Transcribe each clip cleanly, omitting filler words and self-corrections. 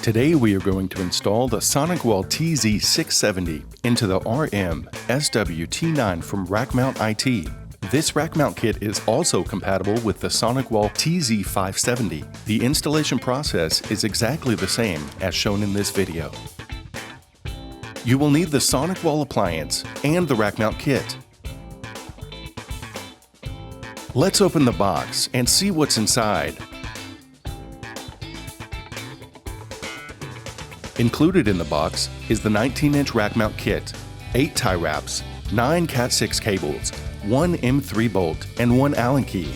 Today we are going to install the SonicWall TZ670 into the RM-SW-T9 from Rackmount.IT. This rack mount kit is also compatible with the SonicWall TZ570. The installation process is exactly the same as shown in this video. You will need the SonicWall appliance and the rack mount kit. Let's open the box and see what's inside. Included in the box is the 19-inch rack mount kit, 8 tie wraps, 9 Cat6 cables, 1 M3 bolt, and 1 Allen key.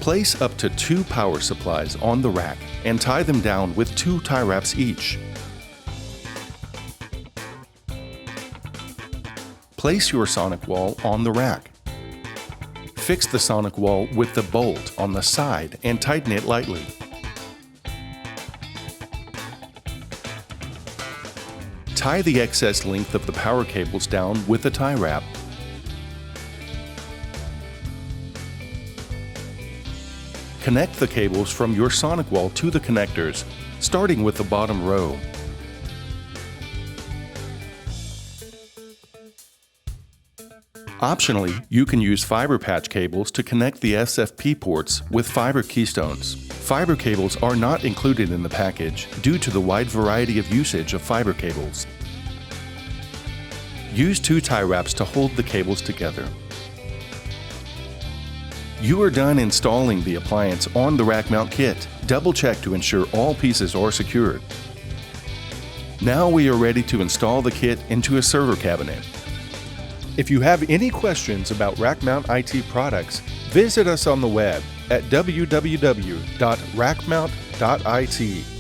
Place up to 2 power supplies on the rack and tie them down with 2 tie wraps each. Place your SonicWall on the rack. Fix the SonicWall with the bolt on the side and tighten it lightly. Tie the excess length of the power cables down with a tie wrap. Connect the cables from your SonicWall to the connectors, starting with the bottom row. Optionally, you can use fiber patch cables to connect the SFP ports with fiber keystones. Fiber cables are not included in the package due to the wide variety of usage of fiber cables. Use 2 tie wraps to hold the cables together. You are done installing the appliance on the rack mount kit. Double check to ensure all pieces are secured. Now we are ready to install the kit into a server cabinet. If you have any questions about Rackmount.IT products, visit us on the web at www.rackmount.it.